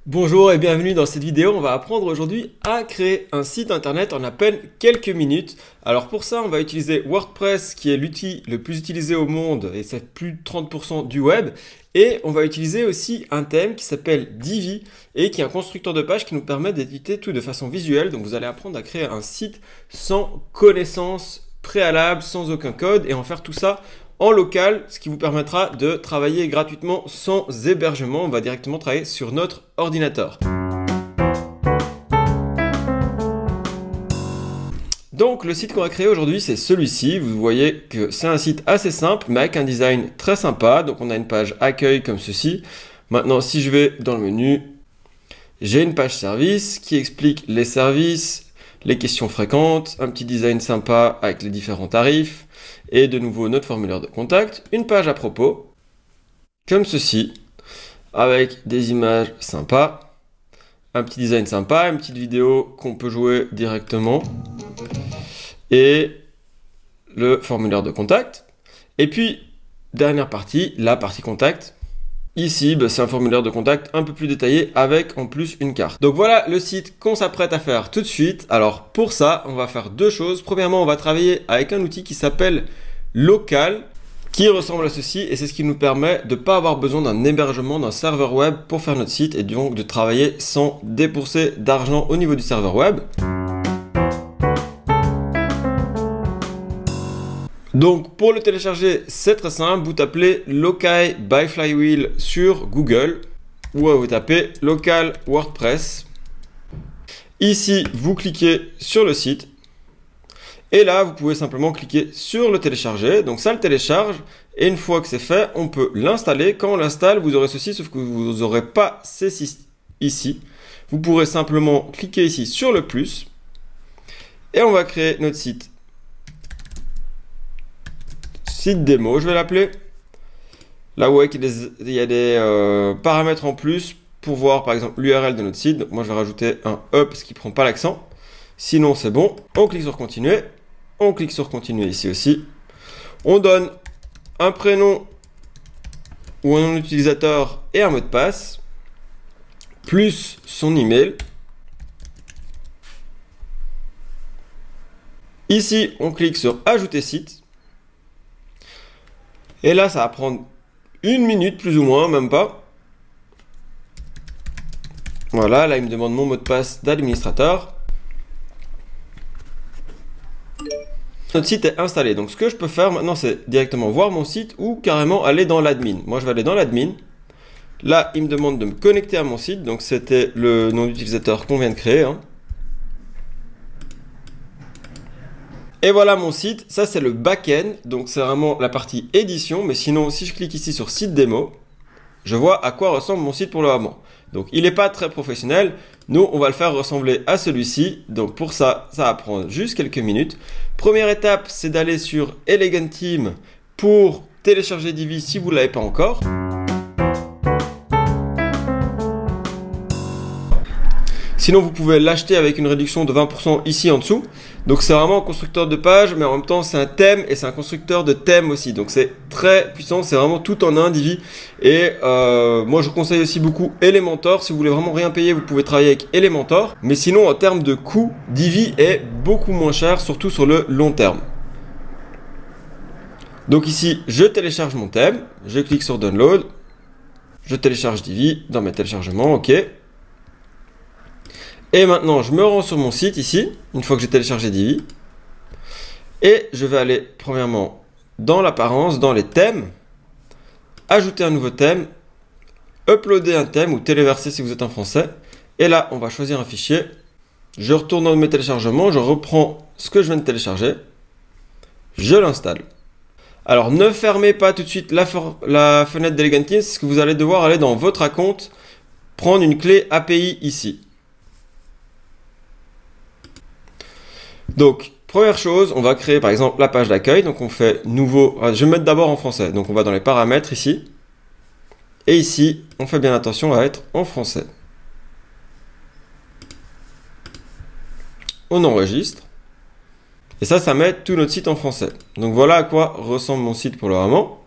Bonjour et bienvenue dans cette vidéo. On va apprendre aujourd'hui à créer un site internet en à peine quelques minutes. Alors pour ça, on va utiliser WordPress qui est l'outil le plus utilisé au monde et c'est plus de 30% du web. Et on va utiliser aussi un thème qui s'appelle Divi et qui est un constructeur de page qui nous permet d'éditer tout de façon visuelle. Donc vous allez apprendre à créer un site sans connaissance préalable, sans aucun code et en faire tout ça en local, ce qui vous permettra de travailler gratuitement sans hébergement. On va directement travailler sur notre ordinateur. Donc le site qu'on va créer aujourd'hui, c'est celui-ci. Vous voyez que c'est un site assez simple, mais avec un design très sympa. Donc on a une page accueil comme ceci. Maintenant, si je vais dans le menu, j'ai une page service qui explique les services, les questions fréquentes, un petit design sympa avec les différents tarifs. Et de nouveau notre formulaire de contact, une page à propos, comme ceci, avec des images sympas, un petit design sympa, une petite vidéo qu'on peut jouer directement, et le formulaire de contact. Et puis, dernière partie, la partie contact. Ici, c'est un formulaire de contact un peu plus détaillé avec en plus une carte. Donc voilà le site qu'on s'apprête à faire tout de suite. Alors pour ça, on va faire deux choses. Premièrement, on va travailler avec un outil qui s'appelle Local, qui ressemble à ceci et c'est ce qui nous permet de ne pas avoir besoin d'un hébergement d'un serveur web pour faire notre site et donc de travailler sans débourser d'argent au niveau du serveur web. Donc pour le télécharger, c'est très simple, vous tapez Local by Flywheel sur Google ou vous tapez Local WordPress. Ici, vous cliquez sur le site et là, vous pouvez simplement cliquer sur le télécharger. Donc ça le télécharge et une fois que c'est fait, on peut l'installer. Quand on l'installe, vous aurez ceci, sauf que vous n'aurez pas ceci ici. Vous pourrez simplement cliquer ici sur le plus et on va créer notre site. Site démo, je vais l'appeler. Là, vous voyez qu'il y a des paramètres en plus pour voir par exemple l'URL de notre site. Donc moi, je vais rajouter un E parce qu'il ne prend pas l'accent. Sinon, c'est bon. On clique sur continuer. On clique sur continuer ici aussi. On donne un prénom ou un nom d'utilisateur et un mot de passe, plus son email. Ici, on clique sur ajouter site. Et là, ça va prendre une minute plus ou moins, même pas. Voilà, là, il me demande mon mot de passe d'administrateur. Notre site est installé. Donc, ce que je peux faire maintenant, c'est directement voir mon site ou carrément aller dans l'admin. Moi, je vais aller dans l'admin. Là, il me demande de me connecter à mon site. Donc, c'était le nom d'utilisateur qu'on vient de créer. Et voilà mon site, ça c'est le back-end, donc c'est vraiment la partie édition, mais sinon si je clique ici sur site démo, je vois à quoi ressemble mon site pour le moment. Donc il n'est pas très professionnel, nous on va le faire ressembler à celui-ci, donc pour ça, ça va prendre juste quelques minutes. Première étape, c'est d'aller sur Eleganteam pour télécharger Divi si vous ne l'avez pas encore. Sinon, vous pouvez l'acheter avec une réduction de 20% ici en dessous. Donc, c'est vraiment un constructeur de page, mais en même temps, c'est un thème et c'est un constructeur de thème aussi. Donc, c'est très puissant. C'est vraiment tout en un, Divi. Et moi, je conseille aussi beaucoup Elementor. Si vous voulez vraiment rien payer, vous pouvez travailler avec Elementor. Mais sinon, en termes de coût, Divi est beaucoup moins cher, surtout sur le long terme. Donc ici, je télécharge mon thème. Je clique sur Download. Je télécharge Divi dans mes téléchargements. OK. Et maintenant, je me rends sur mon site ici, une fois que j'ai téléchargé Divi. Et je vais aller, premièrement, dans l'apparence, dans les thèmes, ajouter un nouveau thème, uploader un thème ou téléverser si vous êtes en français. Et là, on va choisir un fichier. Je retourne dans mes téléchargements, je reprends ce que je viens de télécharger. Je l'installe. Alors, ne fermez pas tout de suite la fenêtre d'Eleganteam, parce que vous allez devoir aller dans votre compte, prendre une clé API ici. Donc, première chose, on va créer par exemple la page d'accueil. Donc, on fait nouveau. Je vais mettre d'abord en français. Donc, on va dans les paramètres ici. Et ici, on fait bien attention à être en français. On enregistre. Et ça met tout notre site en français. Donc, voilà à quoi ressemble mon site pour le moment.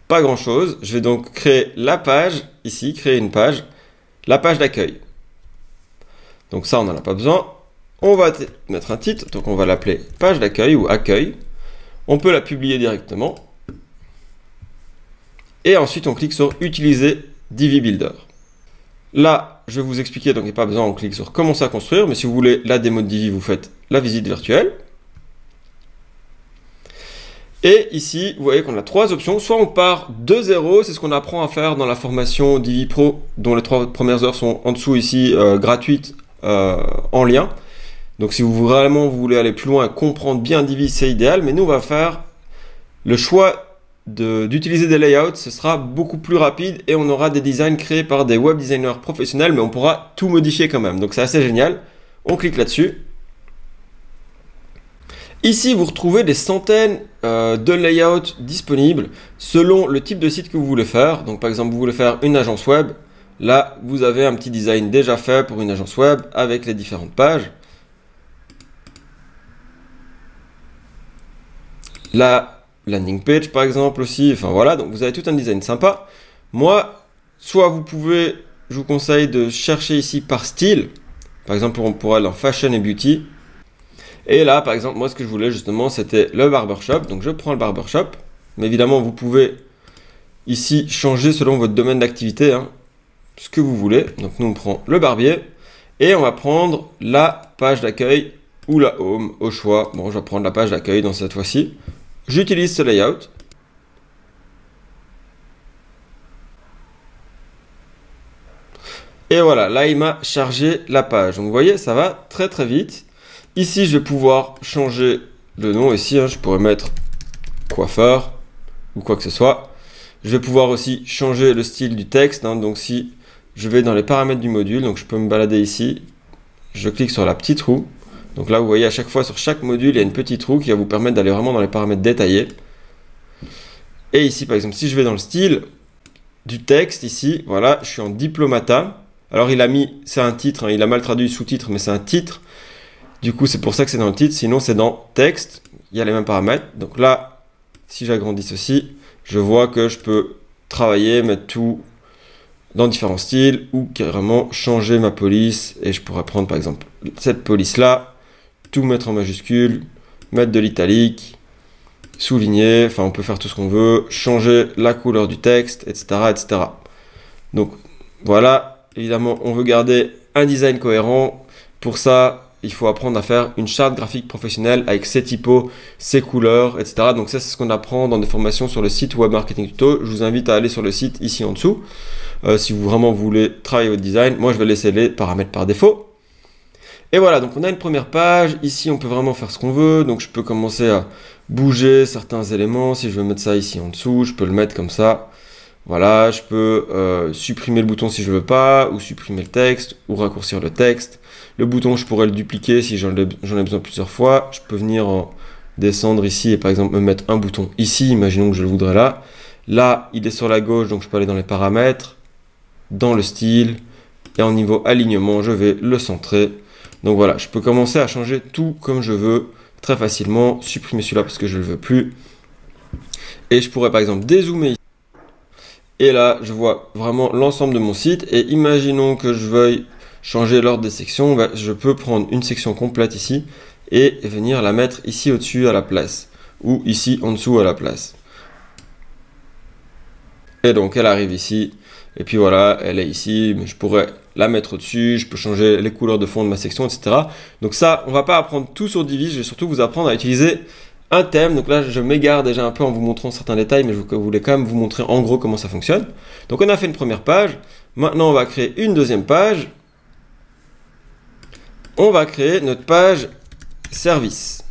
Pas grand chose. Je vais donc créer la page ici, créer une page. la page d'accueil. Donc ça, on n'en a pas besoin. On va mettre un titre, donc on va l'appeler page d'accueil ou accueil. On peut la publier directement. Et ensuite, on clique sur utiliser Divi Builder. Là, je vais vous expliquer, donc il n'y a pas besoin, on clique sur commencer à construire. Mais si vous voulez la démo de Divi, vous faites la visite virtuelle. Et ici, vous voyez qu'on a trois options. Soit on part de zéro, c'est ce qu'on apprend à faire dans la formation Divi Pro, dont les 3 premières heures sont en dessous ici, gratuites, en lien. Donc si vous voulez aller plus loin et comprendre bien Divi, c'est idéal. Mais nous, on va faire le choix d'utiliser des layouts. Ce sera beaucoup plus rapide et on aura des designs créés par des web designers professionnels, mais on pourra tout modifier quand même. Donc c'est assez génial. On clique là-dessus. Ici, vous retrouvez des centaines de layouts disponibles selon le type de site que vous voulez faire. Donc, par exemple, vous voulez faire une agence web. Là, vous avez un petit design déjà fait pour une agence web avec les différentes pages. La landing page, par exemple, aussi. Enfin, voilà. Donc, vous avez tout un design sympa. Moi, soit je vous conseille de chercher ici par style. Par exemple, on pourrait aller dans Fashion et Beauty. Et là, par exemple, moi, ce que je voulais justement, c'était le barbershop. Donc, je prends le barbershop. Mais évidemment, vous pouvez ici changer selon votre domaine d'activité, hein, ce que vous voulez. Donc, nous, on prend le barbier. Et on va prendre la page d'accueil ou la home au choix. Bon, je vais prendre la page d'accueil dans cette fois-ci. J'utilise ce layout. Et voilà, là, il m'a chargé la page. Donc, vous voyez, ça va très, très vite. Ici, je vais pouvoir changer le nom. Ici, hein, je pourrais mettre coiffeur ou quoi que ce soit. Je vais pouvoir aussi changer le style du texte. Hein, donc, si je vais dans les paramètres du module, donc je peux me balader ici. Je clique sur la petite roue. Donc là, vous voyez, à chaque fois, sur chaque module, il y a une petite roue qui va vous permettre d'aller vraiment dans les paramètres détaillés. Et ici, par exemple, si je vais dans le style du texte, ici, voilà, je suis en diplomata. Alors, c'est un titre, hein, il a mal traduit sous-titre, mais c'est un titre. Du coup, c'est pour ça que c'est dans le titre, sinon c'est dans texte, il y a les mêmes paramètres. Donc là, si j'agrandis ceci, je vois que je peux travailler, mettre tout dans différents styles ou carrément changer ma police. Et je pourrais prendre par exemple cette police-là, tout mettre en majuscule, mettre de l'italique, souligner, enfin on peut faire tout ce qu'on veut, changer la couleur du texte, etc., etc. Donc voilà, évidemment, on veut garder un design cohérent. Pour ça, il faut apprendre à faire une charte graphique professionnelle avec ses typos, ses couleurs, etc. Donc ça, c'est ce qu'on apprend dans des formations sur le site Web Marketing Tuto. Je vous invite à aller sur le site ici en dessous. Si vous vraiment voulez travailler votre design, moi je vais laisser les paramètres par défaut. Et voilà, donc on a une première page. Ici, on peut vraiment faire ce qu'on veut. Donc je peux commencer à bouger certains éléments. Si je veux mettre ça ici en dessous, je peux le mettre comme ça. Voilà, je peux supprimer le bouton si je veux pas, ou supprimer le texte, ou raccourcir le texte. Le bouton, je pourrais le dupliquer si j'en ai besoin plusieurs fois. Je peux venir descendre ici et par exemple me mettre un bouton ici. Imaginons que je le voudrais là. Là, il est sur la gauche, donc je peux aller dans les paramètres, dans le style, et en niveau alignement, je vais le centrer. Donc voilà, je peux commencer à changer tout comme je veux très facilement. Supprimer celui-là parce que je ne le veux plus. Et je pourrais par exemple dézoomer ici. Et là, je vois vraiment l'ensemble de mon site. Et imaginons que je veuille changer l'ordre des sections. Ben, je peux prendre une section complète ici et venir la mettre ici au-dessus à la place. Ou ici en dessous à la place. Et donc, elle arrive ici. Et puis voilà, elle est ici. Mais je pourrais la mettre au-dessus. Je peux changer les couleurs de fond de ma section, etc. Donc ça, on ne va pas apprendre tout sur Divi. Je vais surtout vous apprendre à utiliser un thème. Donc là, je m'égare déjà un peu en vous montrant certains détails, mais je voulais quand même vous montrer en gros comment ça fonctionne. Donc on a fait une première page. Maintenant, on va créer une deuxième page. On va créer notre page service.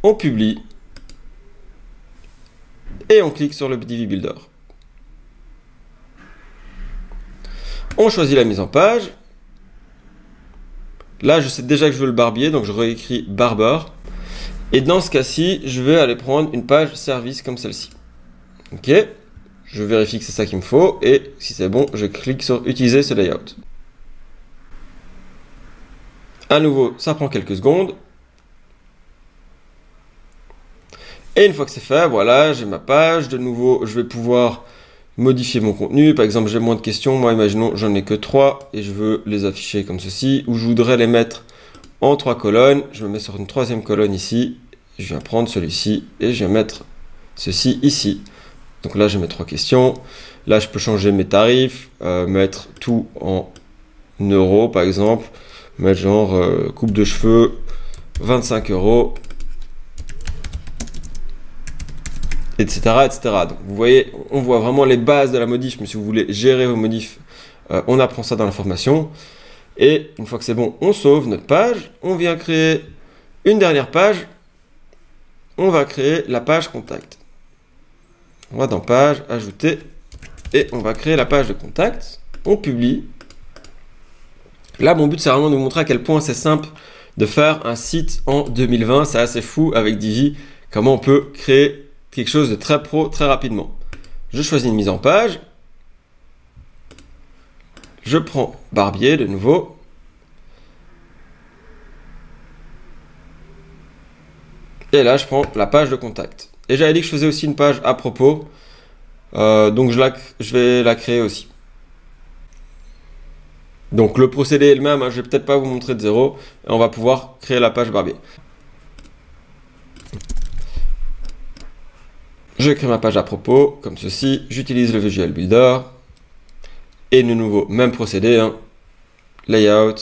On publie. Et on clique sur le Divi Builder. On choisit la mise en page. Là, je sais déjà que je veux le barbier, donc je réécris barber. Et dans ce cas-ci, je vais aller prendre une page service comme celle-ci. Ok, je vérifie que c'est ça qu'il me faut. Et si c'est bon, je clique sur utiliser ce layout. À nouveau, ça prend quelques secondes. Et une fois que c'est fait, voilà, j'ai ma page. De nouveau, je vais pouvoir modifier mon contenu. Par exemple, j'ai moins de questions. Moi, imaginons, j'en ai que 3 et je veux les afficher comme ceci. Ou je voudrais les mettre en 3 colonnes. Je me mets sur une 3e colonne ici. Je viens prendre celui-ci et je viens mettre ceci ici. Donc là, je mets 3 questions. Là, je peux changer mes tarifs, mettre tout en euros, par exemple. Mettre genre coupe de cheveux, 25 €, etc., etc. Donc vous voyez, on voit vraiment les bases de la modif, mais si vous voulez gérer vos modifs, on apprend ça dans la formation. Et une fois que c'est bon, on sauve notre page, on vient créer une dernière page, on va créer la page contact. On va dans page, ajouter, et on va créer la page de contact, on publie. Là, mon but, c'est vraiment de vous montrer à quel point c'est simple de faire un site en 2020. C'est assez fou avec Divi, comment on peut créer quelque chose de très pro très rapidement. Je choisis une mise en page. Je prends Barbier de nouveau. Et là, je prends la page de contact. Et j'avais dit que je faisais aussi une page à propos. Donc, je vais la créer aussi. Donc le procédé est le même, hein, je vais peut-être pas vous montrer de zéro, et on va pouvoir créer la page Barbier. Je crée ma page à propos, comme ceci, j'utilise le Visual Builder, et de nouveau, même procédé, hein, layout,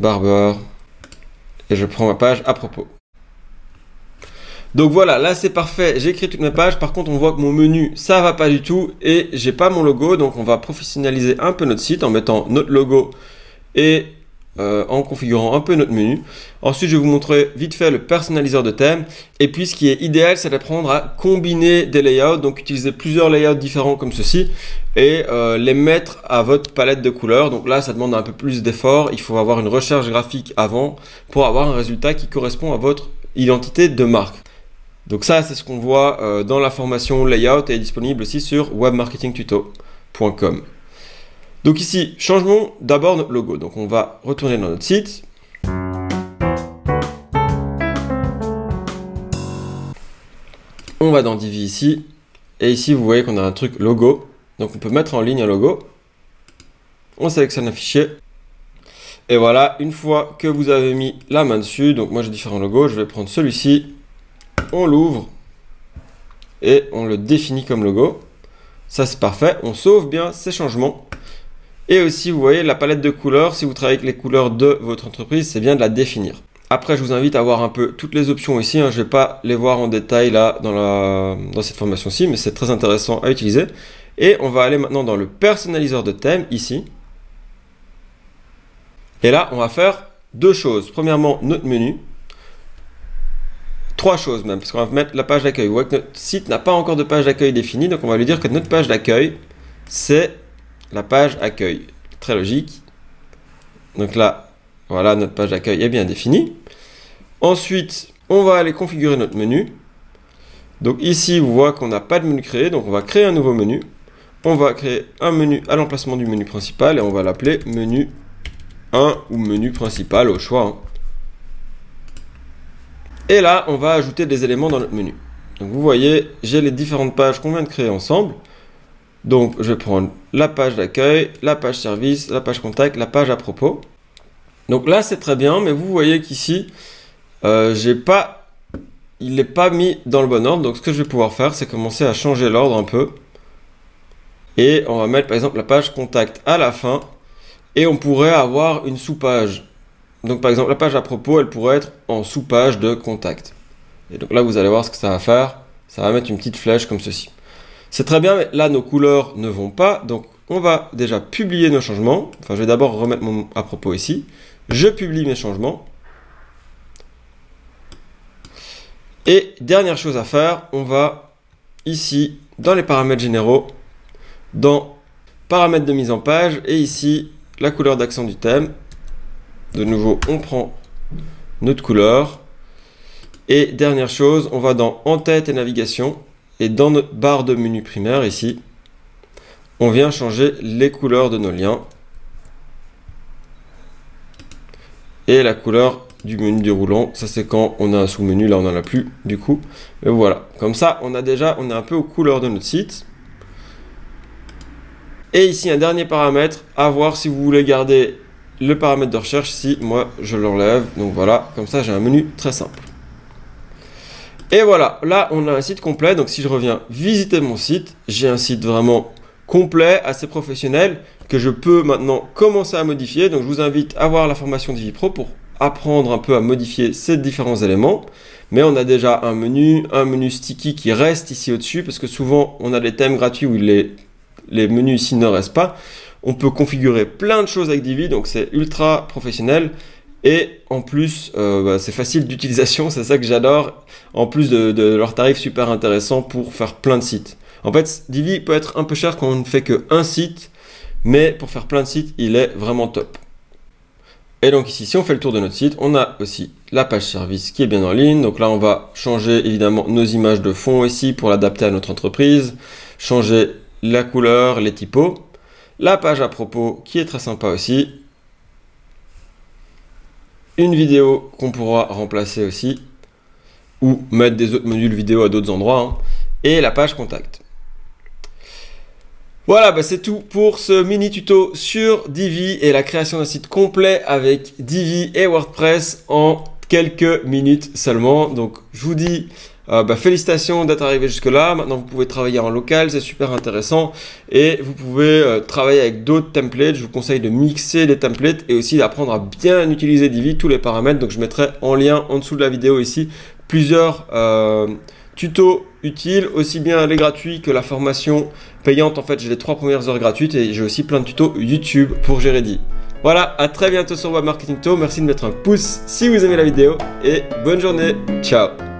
barber, et je prends ma page à propos. Donc voilà, là c'est parfait, j'ai créé toutes mes pages, par contre on voit que mon menu ça va pas du tout et j'ai pas mon logo, donc on va professionnaliser un peu notre site en mettant notre logo et en configurant un peu notre menu. Ensuite je vais vous montrer vite fait le personnaliseur de thème et puis ce qui est idéal c'est d'apprendre à combiner des layouts, donc utiliser plusieurs layouts différents comme ceci et les mettre à votre palette de couleurs. Donc là ça demande un peu plus d'effort, il faut avoir une recherche graphique avant pour avoir un résultat qui correspond à votre identité de marque. Donc ça, c'est ce qu'on voit dans la formation Layout et est disponible aussi sur webmarketingtuto.com. Donc ici, changeons d'abord notre logo. Donc on va retourner dans notre site. On va dans Divi ici. Et ici, vous voyez qu'on a un truc logo. Donc on peut mettre en ligne un logo. On sélectionne un fichier. Et voilà, une fois que vous avez mis la main dessus, donc moi j'ai différents logos, je vais prendre celui-ci. On l'ouvre et on le définit comme logo. Ça c'est parfait, on sauve bien ces changements. Et aussi vous voyez la palette de couleurs, si vous travaillez avec les couleurs de votre entreprise, c'est bien de la définir. Après je vous invite à voir un peu toutes les options ici, hein. Je ne vais pas les voir en détail là dans cette formation-ci, mais c'est très intéressant à utiliser. Et on va aller maintenant dans le personnaliseur de thème ici. Et là on va faire deux choses. Premièrement notre menu. 3 choses même, parce qu'on va mettre la page d'accueil. Vous voyez que notre site n'a pas encore de page d'accueil définie, donc on va lui dire que notre page d'accueil, c'est la page accueil. Très logique. Donc là, voilà, notre page d'accueil est bien définie. Ensuite, on va aller configurer notre menu. Donc ici, vous voyez qu'on n'a pas de menu créé, donc on va créer un nouveau menu. On va créer un menu à l'emplacement du menu principal et on va l'appeler menu 1 ou menu principal au choix, hein. Et là, on va ajouter des éléments dans notre menu. Donc vous voyez, j'ai les différentes pages qu'on vient de créer ensemble. Donc je vais prendre la page d'accueil, la page service, la page contact, la page à propos. Donc là, c'est très bien, mais vous voyez qu'ici, il n'est pas mis dans le bon ordre. Donc ce que je vais pouvoir faire, c'est commencer à changer l'ordre un peu. Et on va mettre par exemple la page contact à la fin. Et on pourrait avoir une sous-page. Donc par exemple la page à propos elle pourrait être en sous-page de contact. Et donc là vous allez voir ce que ça va faire. Ça va mettre une petite flèche comme ceci. C'est très bien mais là nos couleurs ne vont pas. Donc on va déjà publier nos changements. Enfin je vais d'abord remettre mon à propos ici. Je publie mes changements. Et dernière chose à faire, on va ici dans les paramètres généraux, dans paramètres de mise en page et ici la couleur d'accent du thème. De nouveau, on prend notre couleur. Et dernière chose, on va dans en-tête et navigation. Et dans notre barre de menu primaire, ici, on vient changer les couleurs de nos liens. Et la couleur du menu déroulant. Ça, c'est quand on a un sous-menu. Là, on n'en a plus, du coup. Et voilà. Comme ça, on est un peu aux couleurs de notre site. Et ici, un dernier paramètre, à voir si vous voulez garder le paramètre de recherche. Si moi, je l'enlève. Donc voilà, comme ça, j'ai un menu très simple. Et voilà, là, on a un site complet. Donc si je reviens visiter mon site, j'ai un site vraiment complet, assez professionnel, que je peux maintenant commencer à modifier. Donc je vous invite à voir la formation Divi Pro pour apprendre un peu à modifier ces différents éléments. Mais on a déjà un menu sticky qui reste ici au-dessus, parce que souvent, on a des thèmes gratuits où les menus ici ne restent pas. On peut configurer plein de choses avec Divi, donc c'est ultra professionnel. Et en plus, c'est facile d'utilisation, c'est ça que j'adore. En plus de leur tarif super intéressant pour faire plein de sites. En fait, Divi peut être un peu cher quand on ne fait qu'un site, mais pour faire plein de sites, il est vraiment top. Et donc ici, si on fait le tour de notre site, on a aussi la page service qui est bien en ligne. Donc là, on va changer évidemment nos images de fond ici pour l'adapter à notre entreprise. Changer la couleur, les typos. La page à propos qui est très sympa aussi. Une vidéo qu'on pourra remplacer aussi. Ou mettre des autres modules vidéo à d'autres endroits. Hein. Et la page contact. Voilà, c'est tout pour ce mini tuto sur Divi et la création d'un site complet avec Divi et WordPress en quelques minutes seulement. Donc je vous dis félicitations d'être arrivé jusque là. Maintenant vous pouvez travailler en local, c'est super intéressant et vous pouvez travailler avec d'autres templates. Je vous conseille de mixer les templates et aussi d'apprendre à bien utiliser Divi, tous les paramètres. Donc je mettrai en lien en dessous de la vidéo ici plusieurs tutos utiles, aussi bien les gratuits que la formation payante. En fait, j'ai les 3 premières heures gratuites et j'ai aussi plein de tutos YouTube pour gérer Divi. Voilà, à très bientôt sur Web Marketing Tuto. Merci de mettre un pouce si vous aimez la vidéo et bonne journée. Ciao.